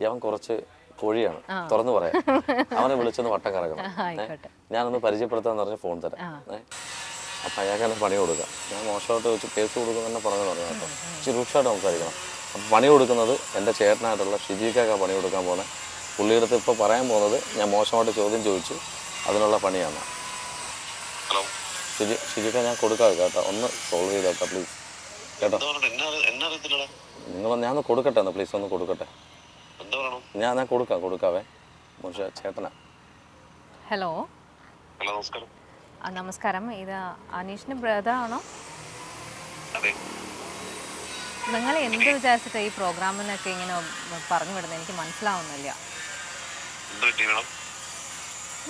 അവൻ കുറച്ച് പൊഴിയാണ്, തുറന്നു പറയാം. അവനെ വിളിച്ചൊന്ന് വട്ടം കറക്കണം. ഞാനൊന്ന് പരിചയപ്പെടുത്താന്ന് പറഞ്ഞ് ഫോൺ തരാം. അപ്പം അയാൾക്ക് തന്നെ പണി കൊടുക്കാം. ഞാൻ മോശമായിട്ട് വെച്ച് കേസ് കൊടുക്കും തന്നെ പറഞ്ഞു കേട്ടോ. ഇച്ചിരി രൂക്ഷമായിട്ട് സംസാരിക്കണം. അപ്പം പണി കൊടുക്കുന്നത് എൻ്റെ ചേട്ടനായിട്ടുള്ള ഷിജിക്കാണ് പണി കൊടുക്കാൻ പോകുന്നത്. പുള്ളിയുടെ അടുത്ത് ഇപ്പോൾ പറയാൻ പോകുന്നത് ഞാൻ മോശമായിട്ട് ചോദ്യം ചോദിച്ചു, അതിനുള്ള പണിയാണ്. ഷിജിക്ക ഞാൻ കൊടുക്കാം കേട്ടോ, ഒന്ന് സോൾവ് ചെയ്തേക്കാം പ്ലീസ് കേട്ടോ. ഞാനൊന്ന് കൊടുക്കട്ടെ, ഒന്ന് പ്ലീസ് ഒന്ന് കൊടുക്കട്ടെ. ഞാൻ കൊടുക്കാവേ മോശ ചേട്ടനാ. ഹലോ നമസ്കാരം, ഇത് അനീഷിന്റെ ബ്രദർ ആണോ? നിങ്ങൾ എന്ത് വിചാരിച്ചിട്ട് ഈ പ്രോഗ്രാമിനൊക്കെ ഇങ്ങനെ പറഞ്ഞു വിടുന്നത് എനിക്ക് മനസ്സിലാവുന്നില്ല.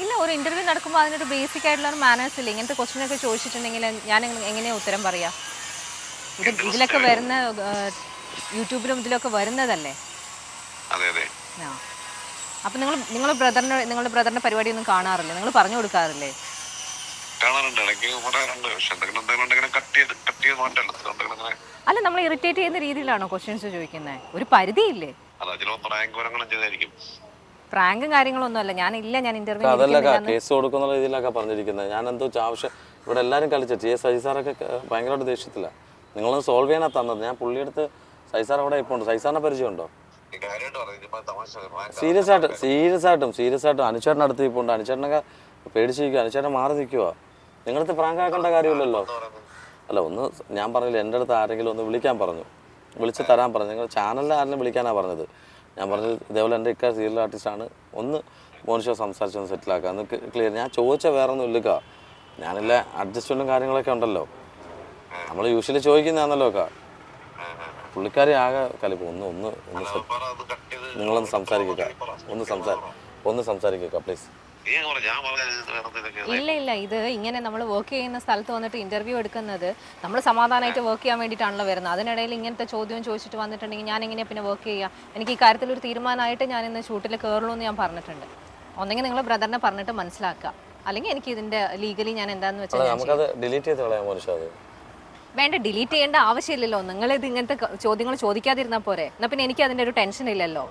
ഇല്ല, ഒരു ഇന്റർവ്യൂ നടക്കുമ്പോൾ അതിനൊരു ബേസിക് ആയിട്ടുള്ള ഒരു മാനേഴ്സ് ഇല്ല. ഇങ്ങനത്തെ ക്വസ്റ്റ്യൻ ഒക്കെ ചോദിച്ചിട്ടുണ്ടെങ്കിൽ ഞാൻ എങ്ങനെയാ ഉത്തരം പറയാ? ഇതിലൊക്കെ വരുന്ന യൂട്യൂബിലും ഇതിലൊക്കെ വരുന്നതല്ലേ. അപ്പൊ നിങ്ങളുടെ ബ്രദറിന്റെ പരിപാടി ഒന്നും കാണാറില്ലേ? നിങ്ങൾ പറഞ്ഞു കൊടുക്കാറില്ലേ? അല്ല, നമ്മൾ ഇറിറ്റേറ്റ് ചെയ്യുന്ന രീതിയിലാണോ ക്വസ്റ്റ്യൻസ് ചോദിക്കുന്നത്? ഒരു പരിധിയില്ലേ? പ്രാങ്കും കാര്യങ്ങളൊന്നും അല്ല. ഞാൻ ഇന്റർവ്യൂ കേസ് കൊടുക്കുന്ന രീതിയിലൊക്കെ പറഞ്ഞിരിക്കുന്നത്. ഞാൻ എന്തോ ആവശ്യം ഇവിടെ എല്ലാവരും കളിച്ചിട്ട് സൈസാറൊക്കെ ഭയങ്കരമായിട്ട് ദേഷ്യത്തില്ല. നിങ്ങളൊന്ന് സോൾവ് ചെയ്യാനാ തന്നത്. ഞാൻ പുള്ളിയെടുത്ത് സൈസാർ അവിടെ ഇപ്പോൾ ഉണ്ട്. സൈസാറിനെ പരിചയമുണ്ടോ? സീരിയസ് ആയിട്ടും അനുചേട്ടൻ അടുത്ത് ഇപ്പോൾ ഉണ്ട്. അനുചേട്ടനൊക്കെ പേടിച്ചിരിക്കുക. അനുചേട്ടൻ മാറി നിൽക്കുക. നിങ്ങളടുത്ത് പ്രാങ്ക് ആക്കേണ്ട കാര്യമില്ലല്ലോ. അല്ല, ഒന്ന് ഞാൻ പറഞ്ഞില്ല, എൻ്റെ അടുത്ത് ആരെങ്കിലും ഒന്ന് വിളിക്കാൻ പറഞ്ഞു, വിളിച്ച് തരാൻ പറഞ്ഞു. നിങ്ങൾ ചാനലിൽ ആരെങ്കിലും വിളിക്കാനാണ് പറഞ്ഞത്. ഞാൻ പറഞ്ഞത് ഇതേപോലെ എൻ്റെ ഇക്ക സീരിയൽ ആർട്ടിസ്റ്റാണ്, ഒന്ന് മോനിഷോ സംസാരിച്ചൊന്ന് സെറ്റിലാക്കുക, ഒന്ന് ക്ലിയർ. ഞാൻ ചോദിച്ച വേറെ ഒന്നും ഇല്ലിക്ക. ഞാനില്ല അഡ്ജസ്റ്റ്മെൻറ്റും കാര്യങ്ങളൊക്കെ ഉണ്ടല്ലോ, നമ്മൾ യൂഷ്വലി ചോദിക്കുന്നതാണല്ലോ അക്ക. പുള്ളിക്കാരി ആകെ കലിപ്പ്. നിങ്ങളൊന്ന് സംസാരിക്കുക, ഒന്ന് സംസാരിക്കുക പ്ലീസ്. ഇല്ല, ഇത് ഇങ്ങനെ നമ്മൾ വർക്ക് ചെയ്യുന്ന സ്ഥലത്ത് വന്നിട്ട് ഇന്റർവ്യൂ എടുക്കുന്നത് നമ്മൾ സമാധാനമായിട്ട് വർക്ക് ചെയ്യാൻ വേണ്ടിയിട്ടാണല്ലോ വരുന്നത്. അതിനിടയിൽ ഇങ്ങനത്തെ ചോദ്യം ചോദിച്ചിട്ട് വന്നിട്ടുണ്ടെങ്കിൽ ഞാൻ എങ്ങനെയാണ് പിന്നെ വർക്ക് ചെയ്യുക? എനിക്ക് ഈ കാര്യത്തിൽ ഒരു തീരുമാനമായിട്ട് ഞാൻ ഇന്ന് ഷൂട്ടിൽ കയറുള്ളൂ എന്ന് ഞാൻ പറഞ്ഞിട്ടുണ്ട്. ഒന്നെങ്കിൽ നിങ്ങൾ ബ്രദറിനെ പറഞ്ഞിട്ട് മനസ്സിലാക്കുക, അല്ലെങ്കിൽ എനിക്ക് ഇതിന്റെ ലീഗലി ഞാൻ എന്താന്ന് വെച്ചാൽ വേണ്ട, ഡിലീറ്റ് ചെയ്യേണ്ട ആവശ്യമില്ലല്ലോ. നിങ്ങളിത് ഇങ്ങനത്തെ ചോദ്യങ്ങൾ ചോദിക്കാതിരുന്നാൽ പോരെ. എന്നാൽ പിന്നെ എനിക്ക് അതിന്റെ ഒരു ടെൻഷൻ ഇല്ലല്ലോ.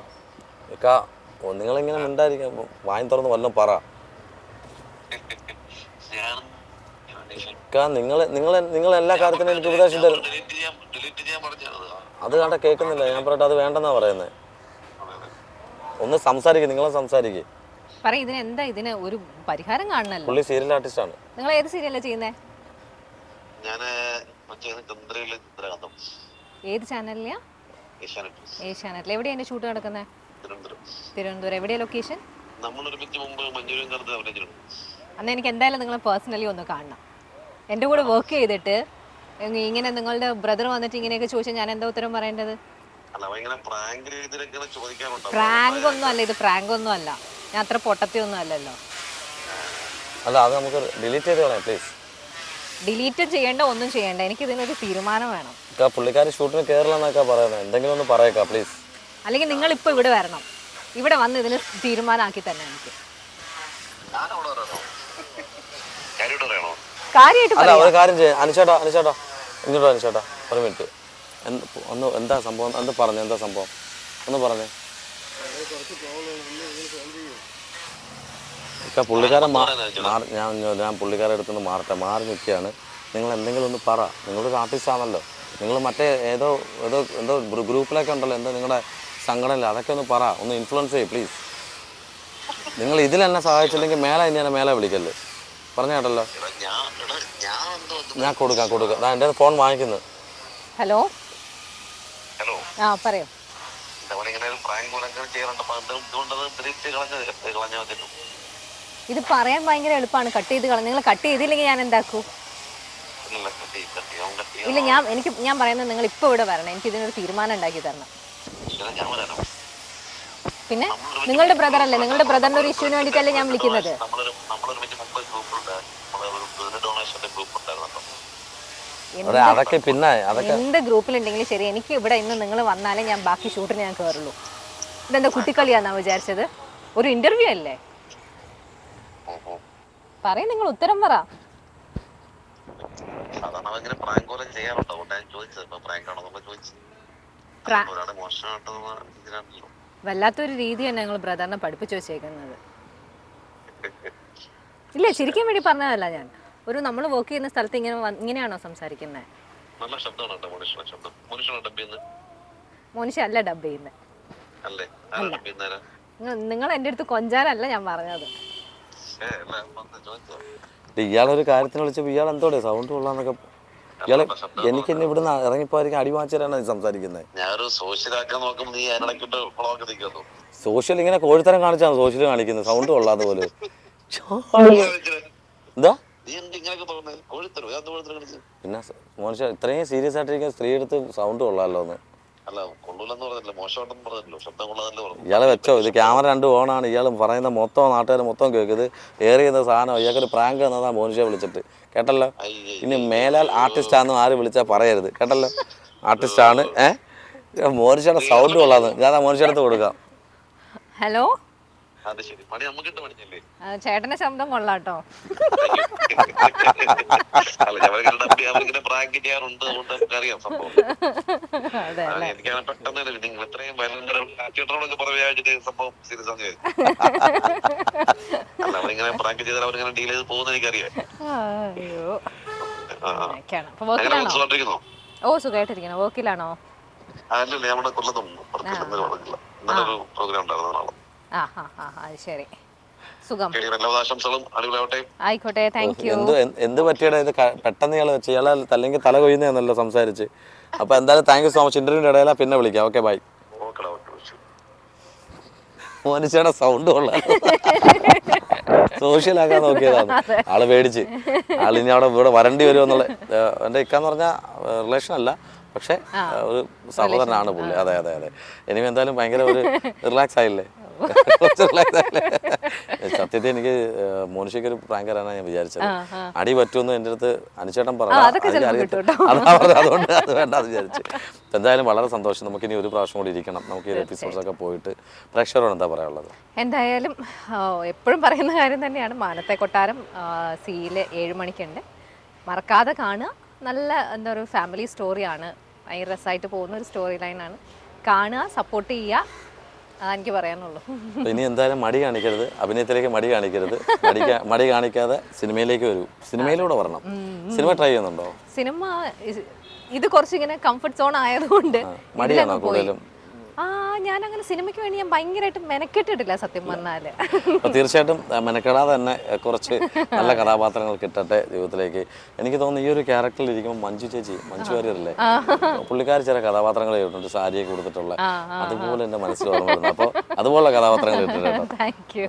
നിങ്ങളിങ്ങനെ മിണ്ടായിരിക്കും, വായി തുറന്ന് വല്ലതും പറ. നിങ്ങൾ എല്ലാ കാര്യത്തിനും എനിക്ക് ഉപദേശം തരും. അത് കണ്ട കേൾക്കുന്നില്ല. ഞാൻ പറയട്ടെ, അത് വേണ്ടെന്നാ പറയുന്നത്. ഒന്ന് സംസാരിക്കും, നിങ്ങളെ സംസാരിക്കും. ഇതിന് ഒരു പരിഹാരം കാണണല്ലോ. പുള്ളി സീരിയൽ ആർട്ടിസ്റ്റ് ആണ്. നിങ്ങൾ ഏത് സീരിയലാ ചെയ്യുന്നേ? ഏത് ചാനലിലാ? ഏഷ്യാനെറ്റിൽ. എവിടെയാ എന്റെ ഷൂട്ട് നടക്കുന്നത്? തിരുവനന്തപുരം. എവിടെയാ ലൊക്കേഷൻ? അന്ന് എനിക്ക് എന്തായാലും നിങ്ങൾ പേഴ്സണലി ഒന്ന് കാണണം. എൻ്റെ കൂടെ വർക്ക് ചെയ്തിട്ട് ഇങ്ങനെ നിങ്ങളുടെ ബ്രദർ വന്നിട്ട് ഇങ്ങനെയൊക്കെ ചോദിച്ചാൽ ഞാൻ എന്താ ഉത്തരം പറയേണ്ടത്? പ്രാങ്ക് ഒന്നും അല്ല ഇത്, പ്രാങ്ക് ഒന്നും അല്ല. ഞാൻ അത്ര പൊട്ടത്തിയൊന്നും അല്ലല്ലോ. ഡിലീറ്റ് ചെയ്യേണ്ട, ഒന്നും ചെയ്യേണ്ട. എനിക്ക് ഇതിനൊരു തീരുമാനം വേണം. പുള്ളിക്കാരി ഷൂട്ടിന് കേരളന്നൊക്കെ പറയുന്നത്, എന്തെങ്കിലും ഒന്ന് പറയക്കാ പ്ലീസ്. അല്ലെങ്കിൽ നിങ്ങൾ ഇപ്പൊ ഇവിടെ വരണം, ഇവിടെ വന്ന് ഇതിന് തീരുമാനമാക്കി തന്നെ എനിക്ക് അനുചേട്ടാ ഇങ്ങോട്ടോ. അനുചേട്ടാ ഒരു മിനിറ്റ്, എന്താ സംഭവം? എന്താ സംഭവം ഒന്ന് പറഞ്ഞേ. പുള്ളിക്കാരൻ ഞാൻ പുള്ളിക്കാരെ അടുത്തുനിന്ന് മാറി നിൽക്കുകയാണ്. നിങ്ങൾ എന്തെങ്കിലും ഒന്ന് പറ. നിങ്ങളൊരു ആർട്ടിസ്റ്റ് ആണല്ലോ. നിങ്ങൾ മറ്റേ എന്തോ ഗ്രൂപ്പിലൊക്കെ ഉണ്ടല്ലോ, എന്താ നിങ്ങളുടെ സംഘടനയിൽ, അതൊക്കെ ഒന്ന് പറ, ഒന്ന് ഇൻഫ്ലുവൻസ് ചെയ്യ് പ്ലീസ്. നിങ്ങൾ ഇതിൽ എന്നെ സഹായിച്ചില്ലെങ്കിൽ മേലെ വിളിക്കല്ലേ, പറഞ്ഞ കേട്ടല്ലോ. ഞാൻ കൊടുക്കാം. എൻ്റെ ഫോൺ വാങ്ങിക്കുന്നു. ഹലോ പറയൂ. ഇത് പറയാൻ ഭയങ്കര എളുപ്പമാണ്, കട്ട് ചെയ്ത് കളഞ്ഞു. നിങ്ങൾ കട്ട് ചെയ്തില്ലെങ്കിൽ ഞാൻ എന്താക്കൂ? ഇല്ല, ഞാൻ പറയുന്നത് നിങ്ങൾ ഇപ്പൊ ഇവിടെ വരണം. എനിക്ക് ഇതിനൊരു തീരുമാനം ഉണ്ടാക്കി തരണം. പിന്നെ നിങ്ങളുടെ ബ്രദർ അല്ലേ, നിങ്ങളുടെ ബ്രദറിന്റെ ഒരു ഇഷ്യൂവിന് വേണ്ടിയിട്ടല്ലേ ഞാൻ വിളിക്കുന്നത്. എന്ത് ഗ്രൂപ്പിലുണ്ടെങ്കിലും ശരി, എനിക്ക് ഇവിടെ ഇന്ന് നിങ്ങൾ വന്നാലേ ഞാൻ ബാക്കി ഷൂട്ടിന് ഞാൻ കയറുള്ളൂ. ഇതെന്താ കുട്ടിക്കളിയാന്നാ വിചാരിച്ചത്? ഒരു ഇന്റർവ്യൂ അല്ലേ. പറയും, നിങ്ങൾ ഉത്തരം പറ. വല്ലാത്തൊരു രീതിയാണ് ഞങ്ങൾ ബ്രദറിനെ പഠിപ്പിച്ചു വെച്ചേക്കുന്നത്. ഇല്ല, ശരിക്കും വേണ്ടി പറഞ്ഞതല്ല ഞാൻ. ഒരു നമ്മൾ വർക്ക് ചെയ്യുന്ന സ്ഥലത്ത് ഇങ്ങനെയാണോ സംസാരിക്കുന്നത്? നല്ല ശബ്ദമാണ് കേട്ടോ മോനിഷയുടെ ശബ്ദം. മോനിഷാണോ ഡബ് ചെയ്യുന്നത്? മോനിഷ അല്ല ഡബ് ചെയ്യുന്നത്. അല്ലേ? ആരാ ഡബ് ചെയ്യുന്നേരാ? നിങ്ങൾ എൻ്റെ അടുത്ത് കൊഞ്ചാനല്ല ഞാൻ പറഞ്ഞത്. ഇയാളൊരു കാര്യത്തിന് വിളിച്ചപ്പോൾ ഇയാൾ എന്തോടെ സൗണ്ട് കൊള്ളാന്നൊക്കെ. ഇയാളെ എനിക്ക് എന്നെ ഇവിടുന്ന് ഇറങ്ങിപ്പോയിരിക്കും അടിമാച്ചരാണ് സംസാരിക്കുന്നത്. ഞാനൊരു സോഷ്യലാക്കാൻ നോക്കുമ്പോൾ നീ അതിനിടയ്ക്കിട്ട് കുളമൊക്കെ നിൽക്കുന്നു. സോഷ്യൽ ഇങ്ങനെ കോഴിത്തരം കാണിച്ചാണ് സോഷ്യൽ കാണിക്കുന്നത്, സൗണ്ട് കൊള്ളാത്ത പോലെ. എന്താ നീ ഇങ്ങനെയൊക്കെ പറഞ്ഞത്? കോഴിത്തരോ? ഞാൻ കോഴിത്തരം കാണിച്ചു? പിന്നെ മോനിഷ ഇത്രയും സീരിയസ് ആയിട്ടിരിക്കുന്ന സ്ത്രീ എടുത്ത് സൗണ്ട് കൊള്ളാമല്ലോ എന്ന്. അല്ല, കൊള്ളൂലെന്ന് പറഞ്ഞില്ല, മോശമായിട്ടൊന്നും പറഞ്ഞില്ലല്ലോ, ശബ്ദം കൊള്ളാതല്ലേ പറഞ്ഞു. ഇയാളെ വെച്ചോ, ഇത് ക്യാമറ 2 ഓണാണ്. ഇയാൾ പറയുന്ന മൊത്തം നാട്ടുകാർ മൊത്തം കേൾക്കും. ഇത് ഏറിയുന്ന സാധനം ഇയാൾക്കൊരു പ്രാങ്ക് എന്നതാ മോനിഷയെ വിളിച്ചിട്ട്, കേട്ടല്ലോ. ഇനി മേലാൽ ആർട്ടിസ്റ്റാണെന്നും ആര് വിളിച്ചാൽ പറയരുത്, കേട്ടല്ലോ. ആർട്ടിസ്റ്റാണ്. മോനിഷയുടെ സൗണ്ട് കൊള്ളാന്ന്. ഞാൻ മോനിഷയുടെ അടുത്ത് കൊടുക്കാം. ഹലോ, അത് ശരി, പണി നമുക്കിട്ട് പണിഞ്ഞല്ലേ? ചേട്ടന്റെ ശബ്ദം കൊള്ളാട്ടോ. അല്ല, അവരിങ്ങനെ പ്രാങ്ക് ചെയ്യാറുണ്ട്, അതുകൊണ്ട് നമുക്കറിയാം സംഭവം. എനിക്കാണ് പെട്ടെന്ന് നിങ്ങൾ ഇത്രയും ഭയങ്കര ആക്ടിവിറ്ററോടൊക്കെ പറയാച്ചിട്ട് സംഭവം സീരിയസ് ആണ്. അല്ല, അവരിങ്ങനെ പ്രാങ്ക് ചെയ്താൽ അവരിങ്ങനെ ഡീൽ ചെയ്ത് പോകുന്ന എനിക്കറിയാം. സുഖമായിട്ടിരിക്കുന്നോ? ഓ, സുഖമായിട്ടിരിക്കണോ? വർക്കിലാണോ? അല്ലല്ല, ഞാൻ ഇവിടെ കൊല്ലത്തും ഇന്നലൊരു പ്രോഗ്രാം ഉണ്ടായിരുന്നു നാളെ. അത് ശരി, സുഖം. ആശംസകളും അടിപൊളിയാവട്ടെ. ആയിക്കോട്ടെ, താങ്ക് യു. എന്ത് പറ്റിയടാ ഇത്? പെട്ടെന്ന് ഇയാൾ വെച്ച് ഇയാളെ അല്ലെങ്കിൽ തല കൊയ്യുന്നല്ലോ സംസാരിച്ച്. അപ്പൊ എന്തായാലും താങ്ക് യു സോ മച്ച്. ഇന്റർവ്യൂവിന്റെ ഇടയിലാ, പിന്നെ വിളിക്കാം. Okay, by. മോനിഷയുടെ സൗണ്ട് കൊള്ളാം. സോഷ്യലാക്കാൻ നോക്കിയതാണ്. ആള് പേടിച്ച്. ആളിനി ഇവിടെ വരണ്ടി വരുമെന്നുള്ള. എൻ്റെ ഇക്കാന്ന് പറഞ്ഞാൽ റിലേഷൻ അല്ല, പക്ഷെ ഒരു സഹോദരനാണ് പുള്ളി. അതെ അതെ അതെ. ഇനി എന്തായാലും ഭയങ്കര ഒരു റിലാക്സ് ആയില്ലേ? സത്യത്തിൽ എനിക്ക് മോനിഷയ്ക്ക് ഒരു പ്രാങ്കറാണ് ഞാൻ വിചാരിച്ചത്. അടി പറ്റുമെന്ന് എൻ്റെ അടുത്ത് അനുചേട്ടൻ പറഞ്ഞു. അതുകൊണ്ട് അത് വേണ്ടെന്ന് വിചാരിച്ചു. എന്തായാലും വളരെ സന്തോഷം. നമുക്കിനി ഒരു പ്രാവശ്യം കൂടി ഇരിക്കണം. നമുക്ക് ഈ എപ്പിസോഡ്സ് ഒക്കെ പോയിട്ട് പ്രേക്ഷകരോട് എന്താ പറയാനുള്ളത്? എന്തായാലും എപ്പോഴും പറയുന്ന കാര്യം തന്നെയാണ്, മാനത്തെ കൊട്ടാരം സീയില് 7 മണിക്കുണ്ട്. മറക്കാതെ കാണുക. നല്ല എന്താ പറയുക, ഫാമിലി സ്റ്റോറിയാണ്. ഭയങ്കര രസമായിട്ട് പോകുന്ന ഒരു സ്റ്റോറി ലൈനാണ്. കാണുക, സപ്പോർട്ട് ചെയ്യുക, അതെനിക്ക് പറയാനുള്ളൂ. ഇനി എന്തായാലും മടി കാണിക്കരുത്, അഭിനയത്തിലേക്ക് മടി കാണിക്കരുത്. മടി കാണിക്കാതെ സിനിമയിലേക്ക് വരൂ. സിനിമയിലൂടെ വരണം. സിനിമ ട്രൈ ചെയ്യുന്നുണ്ടോ? സിനിമ ഇത് കുറച്ചിങ്ങനെ കംഫർട്ട് സോൺ ആയതുകൊണ്ട് മടിയാണോ കൂടുതലും? ഞാൻ അങ്ങനെ സിനിമയ്ക്ക് വേണ്ടി ഞാൻ ഭയങ്കരമായിട്ട് മെനക്കെട്ടിട്ടില്ല സത്യം പറഞ്ഞാല്. തീർച്ചയായിട്ടും മെനക്കെടാതെ തന്നെ കുറച്ച് നല്ല കഥാപാത്രങ്ങൾ കിട്ടട്ടെ ജീവിതത്തിലേക്ക്. എനിക്ക് തോന്നുന്നു ഈ ഒരു ക്യാരക്ടറിൽ ഇരിക്കുമ്പോൾ മഞ്ജു വാര്യരല്ലേ, പുള്ളിക്കാർ ചില കഥാപാത്രങ്ങൾ ചെയ്തിട്ടുണ്ട്, സാരിയൊക്കെ കൊടുത്തിട്ടുള്ള. അതുപോലെ എൻ്റെ മനസ്സിൽ ഓർമ്മ വരുന്നത്. അപ്പോൾ അതുപോലുള്ള കഥാപാത്രങ്ങൾ കിട്ടട്ടെ. Thank you.